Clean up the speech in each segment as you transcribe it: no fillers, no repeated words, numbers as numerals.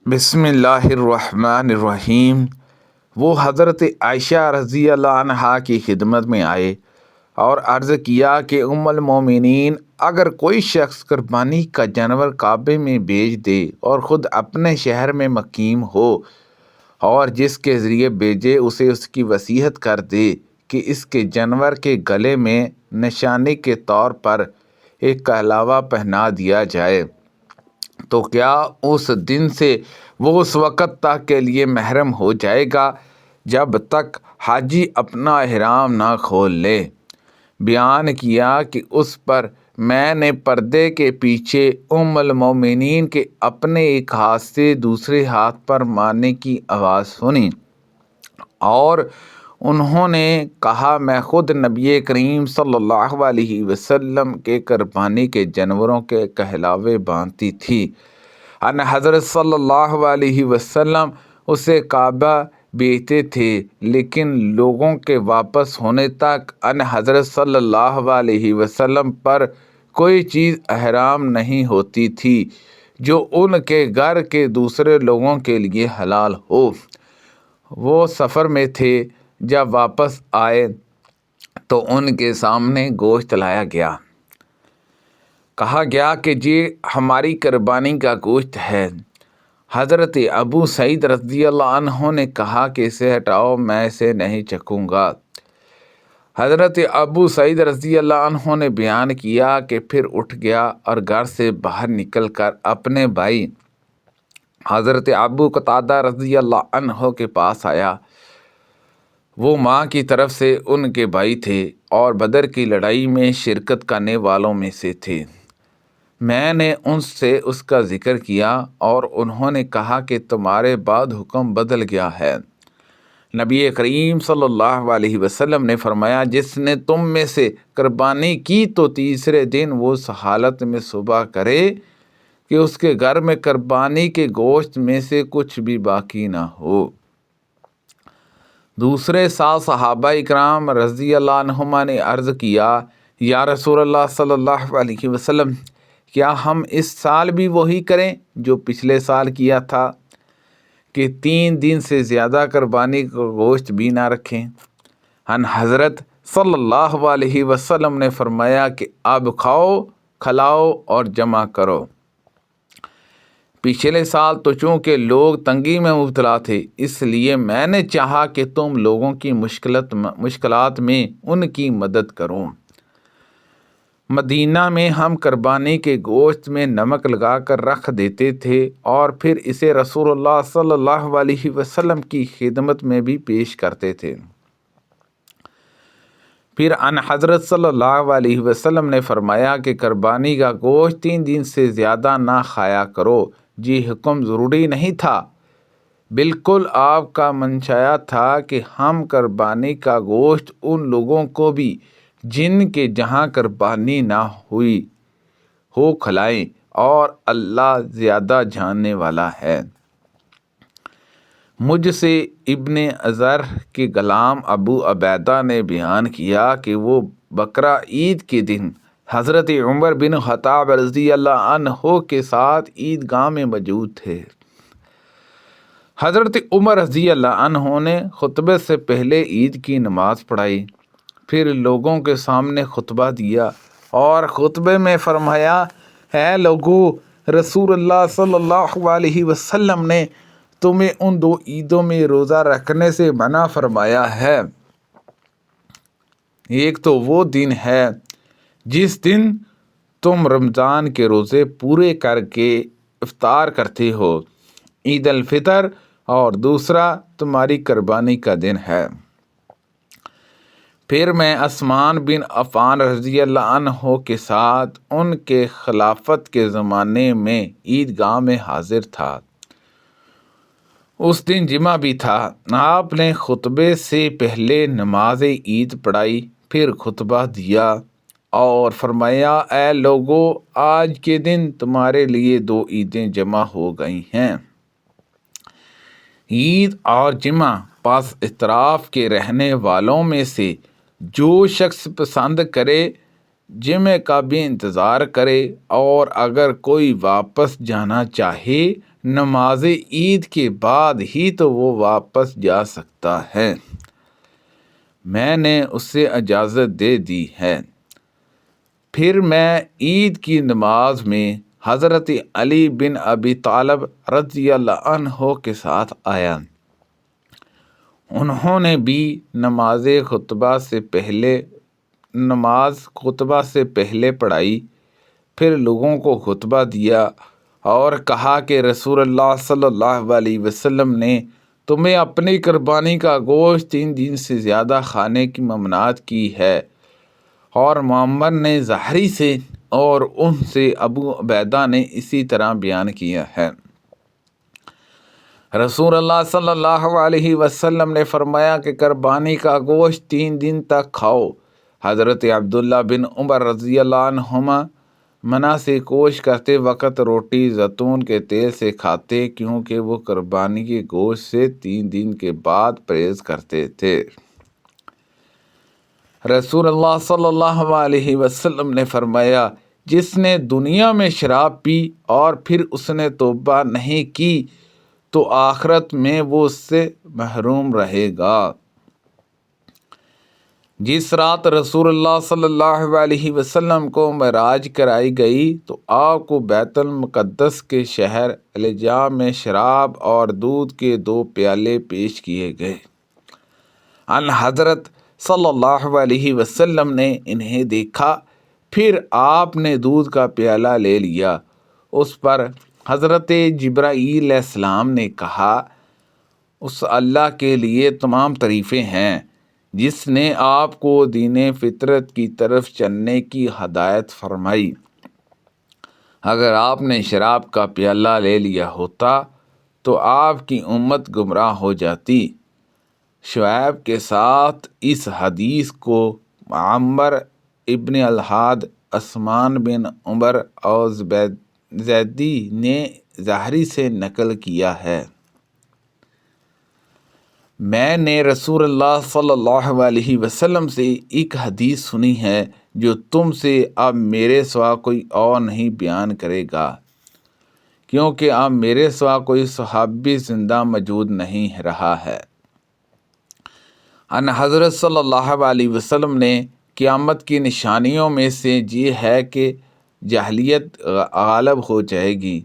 بسم اللہ الرحمن الرحیم۔ وہ حضرت عائشہ رضی اللہ عنہا کی خدمت میں آئے اور عرض کیا کہ ام المومنین، اگر کوئی شخص قربانی کا جانور کعبے میں بیچ دے اور خود اپنے شہر میں مقیم ہو اور جس کے ذریعے بیچے اسے اس کی وصیت کر دے کہ اس کے جانور کے گلے میں نشانی کے طور پر ایک کہلاوہ پہنا دیا جائے، تو کیا اس دن سے وہ اس وقت تک کے لیے محرم ہو جائے گا جب تک حاجی اپنا احرام نہ کھول لے؟ بیان کیا کہ اس پر میں نے پردے کے پیچھے ام المومنین کے اپنے ایک ہاتھ سے دوسرے ہاتھ پر مارنے کی آواز سنی اور انہوں نے کہا، میں خود نبی کریم صلی اللہ علیہ وسلم کے قربانی کے جانوروں کے کہلاوے باندھتی تھی۔ ان حضرت صلی اللہ علیہ وسلم اسے کعبہ بیچتے تھے، لیکن لوگوں کے واپس ہونے تک ان حضرت صلی اللہ علیہ وسلم پر کوئی چیز احرام نہیں ہوتی تھی جو ان کے گھر کے دوسرے لوگوں کے لیے حلال ہو۔ وہ سفر میں تھے، جب واپس آئے تو ان کے سامنے گوشت لایا گیا۔ کہا گیا کہ یہ ہماری قربانی کا گوشت ہے۔ حضرت ابو سعید رضی اللہ عنہ نے کہا کہ اسے ہٹاؤ، میں اسے نہیں چکھوں گا۔ حضرت ابو سعید رضی اللہ عنہ نے بیان کیا کہ پھر اٹھ گیا اور گھر سے باہر نکل کر اپنے بھائی حضرت ابو قتادہ رضی اللہ عنہ کے پاس آیا۔ وہ ماں کی طرف سے ان کے بھائی تھے اور بدر کی لڑائی میں شرکت کرنے والوں میں سے تھے۔ میں نے ان سے اس کا ذکر کیا اور انہوں نے کہا کہ تمہارے بعد حکم بدل گیا ہے۔ نبی کریم صلی اللہ علیہ وسلم نے فرمایا، جس نے تم میں سے قربانی کی تو تیسرے دن وہ اس حالت میں صبح کرے کہ اس کے گھر میں قربانی کے گوشت میں سے کچھ بھی باقی نہ ہو۔ دوسرے سال صحابہ اکرام رضی اللہ عنہما نے عرض کیا، یا رسول اللہ صلی اللہ علیہ وسلم، کیا ہم اس سال بھی وہی کریں جو پچھلے سال کیا تھا کہ 3 دن سے زیادہ قربانی کا گوشت بھی نہ رکھیں؟ ان حضرت صلی اللہ علیہ وسلم نے فرمایا کہ اب کھاؤ، کھلاؤ اور جمع کرو۔ پچھلے سال تو چونکہ لوگ تنگی میں مبتلا تھے، اس لیے میں نے چاہا کہ تم لوگوں کی مشکلات میں ان کی مدد کروں۔ مدینہ میں ہم قربانی کے گوشت میں نمک لگا کر رکھ دیتے تھے اور پھر اسے رسول اللہ صلی اللہ علیہ وسلم کی خدمت میں بھی پیش کرتے تھے۔ پھر ان حضرت صلی اللہ علیہ وسلم نے فرمایا کہ قربانی کا گوشت 3 دن سے زیادہ نہ کھایا کرو۔ یہ حکم ضروری نہیں تھا، بالکل آپ کا منشا تھا کہ ہم قربانی کا گوشت ان لوگوں کو بھی جن کے جہاں قربانی نہ ہوئی ہو کھلائیں، اور اللہ زیادہ جاننے والا ہے۔ مجھ سے ابن ازر کے غلام ابو عبیدہ نے بیان کیا کہ وہ بقرہ عید کے دن حضرت عمر بن خطاب رضی اللہ عنہ کے ساتھ عیدگاہ میں موجود تھے۔ حضرت عمر رضی اللہ عنہ نے خطبے سے پہلے عید کی نماز پڑھائی، پھر لوگوں کے سامنے خطبہ دیا اور خطبے میں فرمایا، اے لوگو، رسول اللہ صلی اللہ علیہ وسلم نے تمہیں ان 2 عیدوں میں روزہ رکھنے سے منع فرمایا ہے۔ ایک تو وہ دن ہے جس دن تم رمضان کے روزے پورے کر کے افطار کرتے ہو، عید الفطر، اور دوسرا تمہاری قربانی کا دن ہے۔ پھر میں عثمان بن عفان رضی اللہ عنہ کے ساتھ ان کے خلافت کے زمانے میں عیدگاہ میں حاضر تھا۔ اس دن جمعہ بھی تھا۔ آپ نے خطبے سے پہلے نماز عید پڑھائی، پھر خطبہ دیا اور فرمایا، اے لوگو، آج کے دن تمہارے لیے 2 عیدیں جمع ہو گئی ہیں۔ عید اور جمعہ پس اطراف کے رہنے والوں میں سے جو شخص پسند کرے جمعے کا بھی انتظار کرے، اور اگر کوئی واپس جانا چاہے نماز عید کے بعد ہی تو وہ واپس جا سکتا ہے۔ میں نے اسے اجازت دے دی ہے۔ پھر میں عید کی نماز میں حضرت علی بن ابی طالب رضی اللہ عنہ کے ساتھ آیا۔ انہوں نے بھی نماز خطبہ سے پہلے پڑھائی، پھر لوگوں کو خطبہ دیا اور کہا کہ رسول اللہ صلی اللہ علیہ وسلم نے تمہیں اپنی قربانی کا گوشت 3 دن سے زیادہ کھانے کی ممنوعات کی ہے، اور معمر نے زہری سے اور ان سے ابو عبیدہ نے اسی طرح بیان کیا ہے۔ رسول اللہ صلی اللہ علیہ وسلم نے فرمایا کہ قربانی کا گوشت 3 دن تک کھاؤ۔ حضرت عبداللہ بن عمر رضی اللہ عنہما منع سے کوش کرتے وقت روٹی زیتون کے تیل سے کھاتے، کیونکہ وہ قربانی کے گوشت سے 3 دن کے بعد پرہیز کرتے تھے۔ رسول اللہ صلی اللہ علیہ وسلم نے فرمایا، جس نے دنیا میں شراب پی اور پھر اس نے توبہ نہیں کی تو آخرت میں وہ اس سے محروم رہے گا۔ جس رات رسول اللہ صلی اللہ علیہ وسلم کو معراج کرائی گئی تو آپ کو بیت المقدس کے شہر الجا میں شراب اور دودھ کے 2 پیالے پیش کیے گئے۔ ان حضرت صلی اللہ علیہ وسلم نے انہیں دیکھا، پھر آپ نے دودھ کا پیالہ لے لیا۔ اس پر حضرت جبرائیل علیہ السلام نے کہا، اس اللہ کے لیے تمام تعریفیں ہیں جس نے آپ کو دین فطرت کی طرف چلنے کی ہدایت فرمائی۔ اگر آپ نے شراب کا پیالہ لے لیا ہوتا تو آپ کی امت گمراہ ہو جاتی۔ شعیب کے ساتھ اس حدیث کو معمر ابن الحاد، عثمان بن عمر اور زیدی نے زہری سے نقل کیا ہے۔ میں نے رسول اللہ صلی اللہ علیہ وسلم سے ایک حدیث سنی ہے جو تم سے اب میرے سوا کوئی اور نہیں بیان کرے گا، کیونکہ اب میرے سوا کوئی صحابی زندہ موجود نہیں رہا ہے۔ ان حضرت صلی اللہ علیہ وسلم نے قیامت کی نشانیوں میں سے یہ ہے کہ جہلیت غالب ہو جائے گی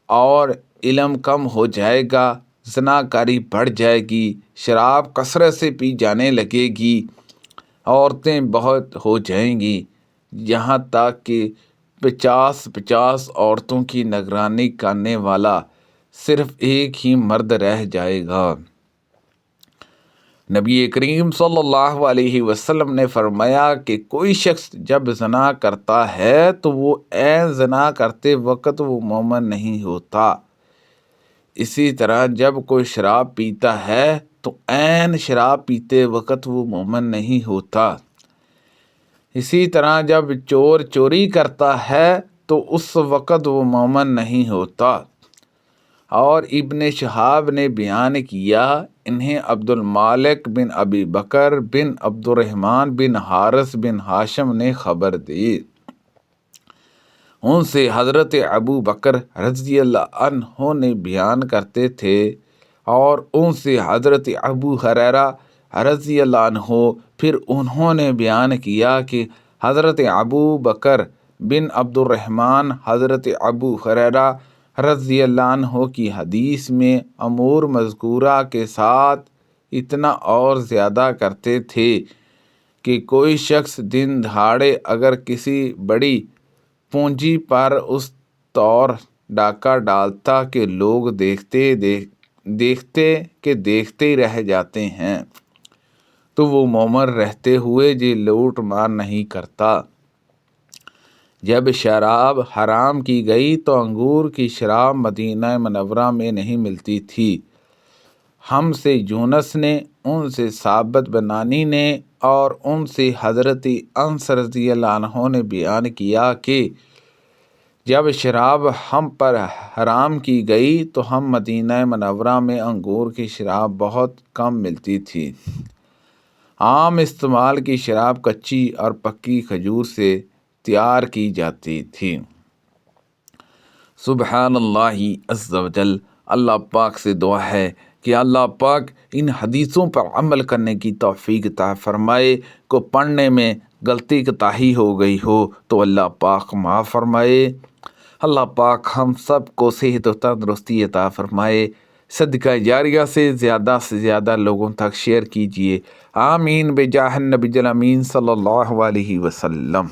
اور علم کم ہو جائے گا، زناکاری بڑھ جائے گی، شراب کثرت سے پی جانے لگے گی، عورتیں بہت ہو جائیں گی، یہاں تک کہ 50 عورتوں کی نگرانی کرنے والا صرف ایک ہی مرد رہ جائے گا۔ نبی کریم صلی اللہ علیہ وسلم نے فرمایا کہ کوئی شخص جب زنا کرتا ہے تو وہ عین زنا کرتے وقت وہ مومن نہیں ہوتا۔ اسی طرح جب کوئی شراب پیتا ہے تو عین شراب پیتے وقت وہ مومن نہیں ہوتا۔ اسی طرح جب چور چوری کرتا ہے تو اس وقت وہ مومن نہیں ہوتا۔ اور ابن شہاب نے بیان کیا، انہیں عبد المالک بن ابی بکر بن عبد الرحمن بن حارث بن ہاشم نے خبر دی۔ ان سے حضرت ابو بکر رضی اللہ عنہ نے بیان کرتے تھے، اور ان سے حضرت ابو ہریرہ رضی اللہ عنہ، پھر انہوں نے بیان کیا کہ حضرت ابو بکر بن عبد الرحمن حضرت ابو ہریرہ رضی اللہ عنہ کی حدیث میں امور مذکورہ کے ساتھ اتنا اور زیادہ کرتے تھے کہ کوئی شخص دن دہاڑے اگر کسی بڑی پونجی پر اس طور ڈاکہ ڈالتا کہ لوگ دیکھتے ہی رہ جاتے ہیں تو وہ مومن رہتے ہوئے یہ لوٹ مار نہیں کرتا۔ جب شراب حرام کی گئی تو انگور کی شراب مدینہ منورہ میں نہیں ملتی تھی۔ ہم سے یونس نے، ان سے ثابت بنانی نے اور ان سے حضرت انس رضی اللہ عنہ نے بیان کیا کہ جب شراب ہم پر حرام کی گئی تو ہم مدینہ منورہ میں انگور کی شراب بہت کم ملتی تھی۔ عام استعمال کی شراب کچی اور پکی کھجور سے تیار کی جاتی تھی۔ سبحان اللہ عز و جل۔ اللہ پاک سے دعا ہے کہ اللہ پاک ان حدیثوں پر عمل کرنے کی توفیق عطا فرمائے۔ کو پڑھنے میں غلطی کوتاہی ہو گئی ہو تو اللہ پاک معاف فرمائے۔ اللہ پاک ہم سب کو صحت و تندرستی عطا فرمائے۔ صدقہ جاریہ سے زیادہ لوگوں تک شیئر کیجیے۔ آمین بجاہ النبی الامین صلی اللہ علیہ وسلم۔